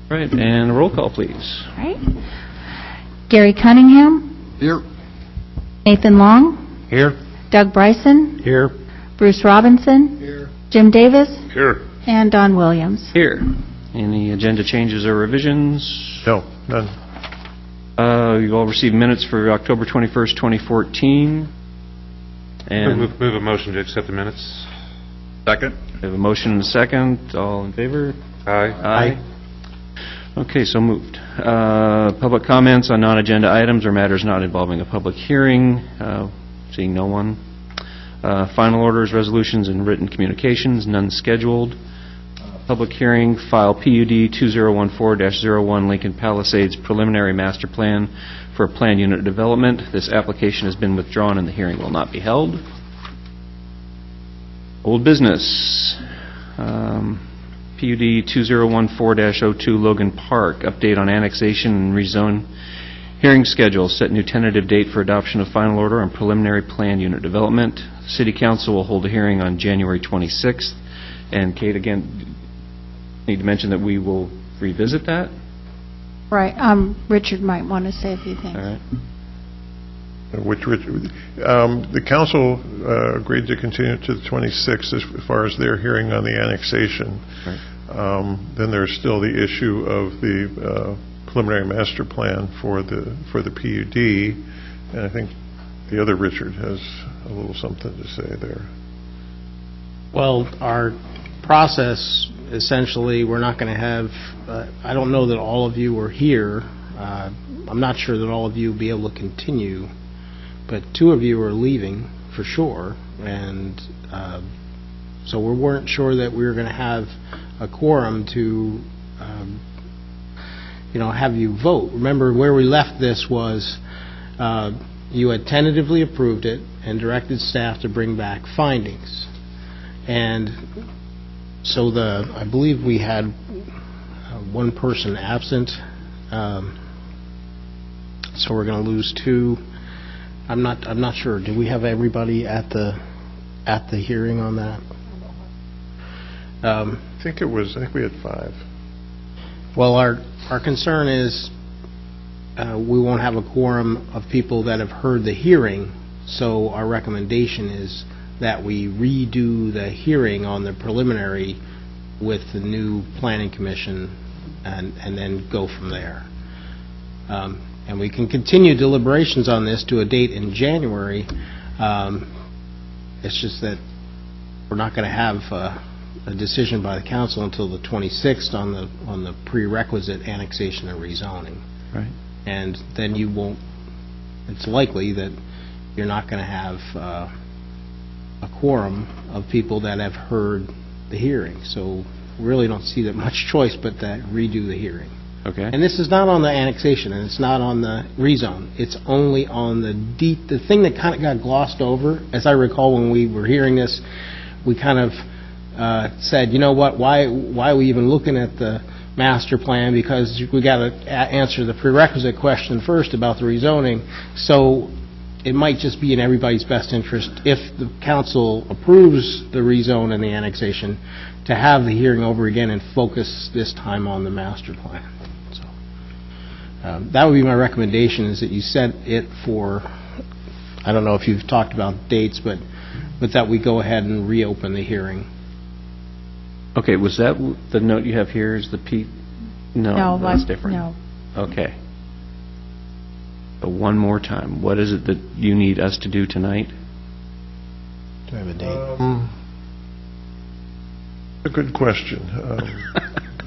Right, and a roll call, please. All right. Gary Cunningham. Here. Nathan Long. Here. Doug Bryson. Here. Bruce Robinson. Here. Jim Davis. Here. And Don Williams. Here. Any agenda changes or revisions? No, none. You all received minutes for October 21st, 2014. And Move a motion to accept the minutes. Second. we have a motion and a second. All in favor? Aye. Okay, so moved. Public comments on non-agenda items or matters not involving a public hearing. Seeing no one. Final orders, resolutions, and written communications, none scheduled. Public hearing, file PUD 2014-01 Lincoln Palisades Preliminary Master Plan for a planned unit development. This application has been withdrawn and the hearing will not be held. Old business. PUD 2014-02 Logan Park, update on annexation and rezone hearing schedule, set new tentative date for adoption of final order on preliminary plan unit development. City Council will hold a hearing on January 26th. And Kate, again, need to mention that we will revisit that. Right. Richard might want to say a few things. All right. Which Richard? The council agreed to continue to the 26th as far as their hearing on the annexation. Right. Then there's still the issue of the preliminary master plan for the PUD, and I think the other Richard has a little something to say there. Well, our process, essentially, we're not going to have, I don't know that all of you were here. I'm not sure that all of you will be able to continue, but two of you are leaving for sure, and so we weren't sure that we were going to have a quorum to have you vote. Remember, where we left this was you had tentatively approved it and directed staff to bring back findings. And so I believe we had one person absent, so we're going to lose two. I'm not sure. Did we have everybody at the hearing on that? I think we had 5. Well, our concern is we won't have a quorum of people that have heard the hearing, so our recommendation is that we redo the hearing on the preliminary with the new planning commission and then go from there. And we can continue deliberations on this to a date in January. It's just that we're not going to have a decision by the council until the 26th on the prerequisite annexation and rezoning. Right. And then you won't, it's likely that you're not going to have a quorum of people that have heard the hearing. So we really don't see that much choice but to redo the hearing. Okay. And this is not on the annexation, and it's not on the rezone. It's only on the thing that kind of got glossed over. As I recall, when we were hearing this, we kind of said, you know what, why are we even looking at the master plan, because we got to answer the prerequisite question first about the rezoning. So it might just be in everybody's best interest, if the council approves the rezone and the annexation, to have the hearing over again and focus this time on the master plan. So that would be my recommendation, is that you set it for, I don't know if you've talked about dates, but that we go ahead and reopen the hearing. Okay, was that the note you have here is the P? No, that's different. No. Okay. But one more time, what is it that you need us to do tonight? Do I have a date? A good question.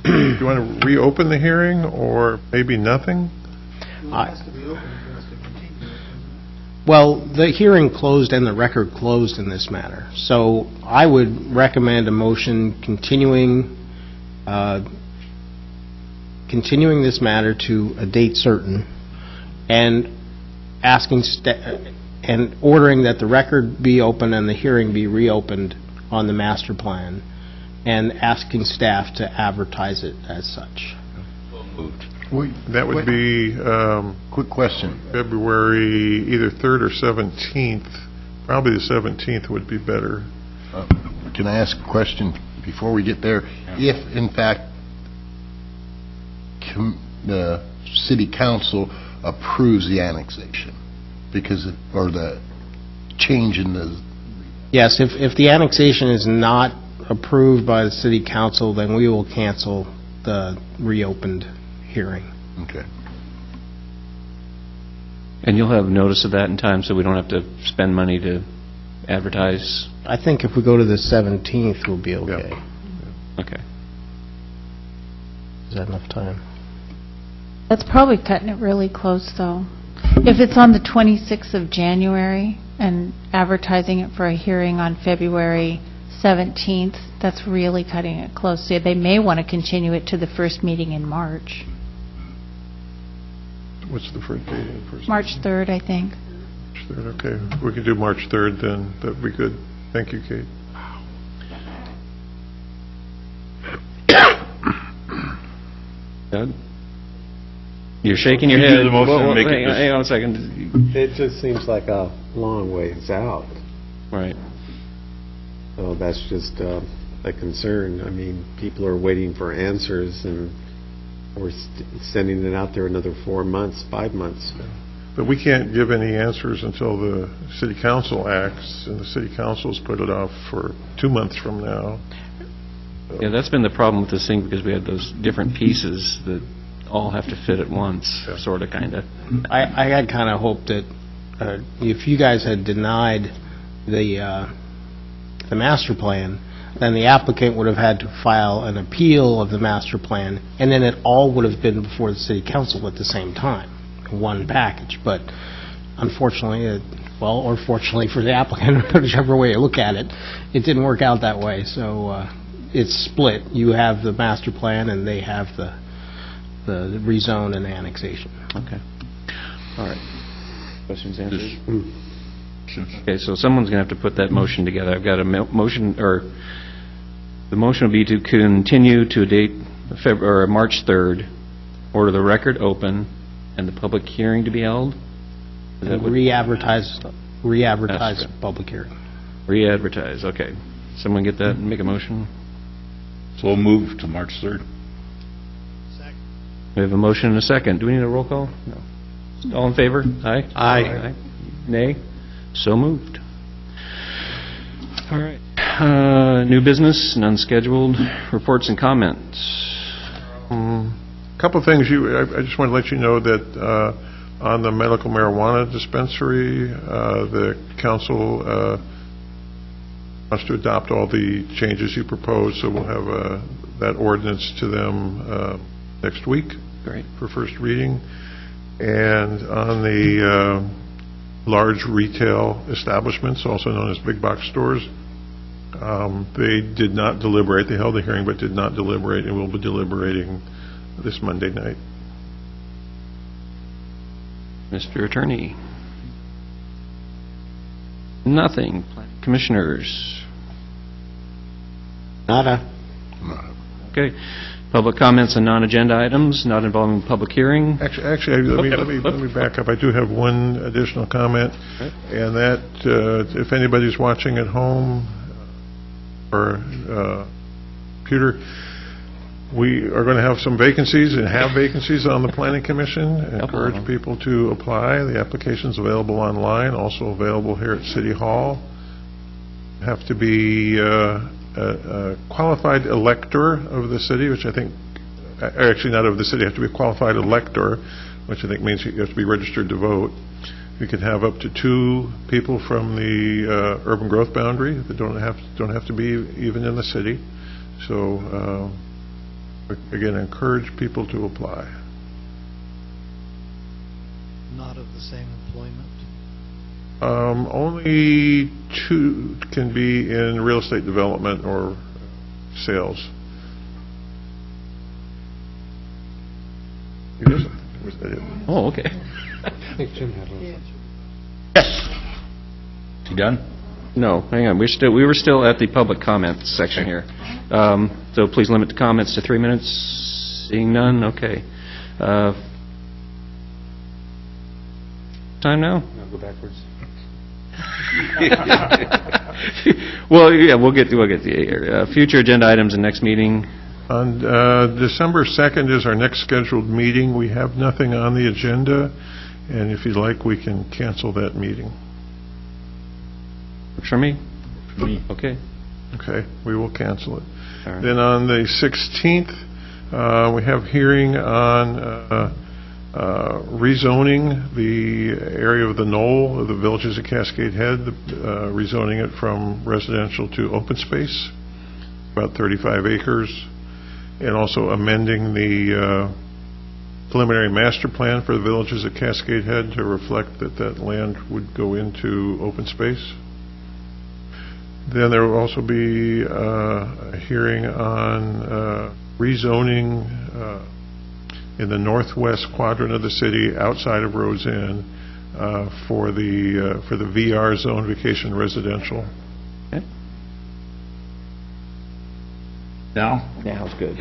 Do you want to reopen the hearing, or maybe nothing? Well, the hearing closed and the record closed in this matter. So I would recommend a motion continuing this matter to a date certain, and asking and ordering that the record be open and the hearing be reopened on the master plan, and asking staff to advertise it as such. That would be quick question. February either 3rd or 17th. Probably the 17th would be better. Can I ask a question before we get there? If, in fact, the city council approves the annexation, or the change in the... Yes, if the annexation is not approved by the city council, then we will cancel the reopened hearing. Okay. And you'll have notice of that in time, so we don't have to spend money to advertise? I think if we go to the 17th, we'll be okay. Okay. Is that enough time? That's probably cutting it really close, though. If it's on the 26th of January and advertising it for a hearing on February 17th, that's really cutting it close. So they may want to continue it to the first meeting in March. What's the first date? March 3rd, I think. March 3rd, okay. If we could do March 3rd, then that'd be good. Thank you, Kate. Doug? You're shaking your You head. do the motion and make it hang on- just- hang on a second. It just seems like a long ways out. Right. So that's just a concern. I mean, people are waiting for answers, and we're sending it out there another 4 months, 5 months. But we can't give any answers until the city council acts, and the city council's put it off for 2 months from now. Yeah, that's been the problem with this thing, because we had those different pieces that all have to fit at once, sort of, kind of. I had kind of hoped that if you guys had denied the master plan, then the applicant would have had to file an appeal of the master plan, and then it all would have been before the city council at the same time, one package. But unfortunately, or fortunately for the applicant, whichever way you look at it, it didn't work out that way. So it's split. You have the master plan, and they have the rezone and annexation. Okay. All right. Questions answered? Okay, so someone's going to have to put that motion together. I've got a motion, or the motion will be to continue to a date, or March 3rd, order the record open, and the public hearing to be held? Is that what- Re-advertise That's public hearing. Re-advertise, okay. Someone get that and make a motion? So we'll move to March 3rd. We have a motion and a second. Do we need a roll call? No. All in favor? Aye? Aye. Nay? So moved. All right. New business, none scheduled. Reports and comments. Couple of things. I just want to let you know that on the medical marijuana dispensary, the council wants to adopt all the changes you proposed, so we'll have that ordinance to them next week. Great. For first reading. And on the large retail establishments, also known as big box stores, they did not deliberate. They held a hearing but did not deliberate, and will be deliberating this Monday night. Mr. Attorney. Nothing. Commissioners. Nada. Okay. Public comments on non-agenda items not involving public hearing. Actually, let me back up. I do have one additional comment, and that if anybody's watching at home or computer, we are going to have some vacancies and have vacancies on the Planning Commission. Encourage people to apply. The application's available online, also available here at City Hall. Have to be a qualified elector of the city, which I think, actually not of the city, have to be a qualified elector, which I think means you have to be registered to vote. You can have up to 2 people from the urban growth boundary that don't have to be even in the city. So again, encourage people to apply. Not of the same employment? Only 2 can be in real estate development or sales. It isn't. Oh, okay. I think Jim had one. Yes. Is he done? No, hang on. We were still at the public comments section here. So please limit the comments to 3 minutes. Seeing none, okay. Time now? I'll go backwards. Well, yeah, we'll get the future agenda items in next meeting. On December 2nd is our next scheduled meeting. We have nothing on the agenda, and if you'd like, we can cancel that meeting. Works for me? Me. Okay. Okay, we will cancel it. All right. Then on the 16th, we have hearing on rezoning the area of the knoll of the villages of Cascade Head, rezoning it from residential to open space, about 35 acres, and also amending the preliminary master plan for the villages of Cascade Head to reflect that that land would go into open space. Then there will also be a hearing on rezoning in the northwest quadrant of the city outside of Rhodes Inn for the VR zone vacation residential. Okay. Now? Yeah, that's good.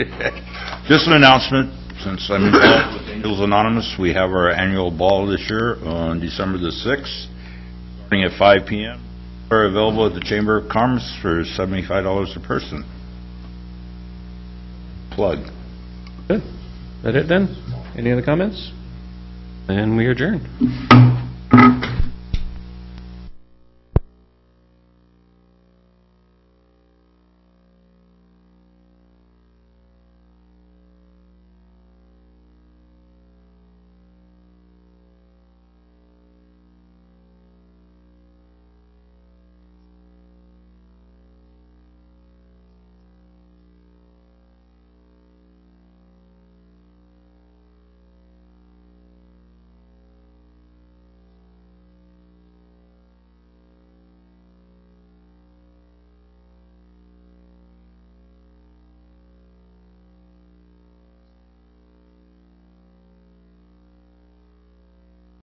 Just an announcement, since I'm involved with Angels Anonymous, we have our annual ball this year on December the 6th, starting at 5 p.m. We're available at the Chamber of Commerce for $75 a person. Plug. Good. That it then? Any other comments? And we adjourn.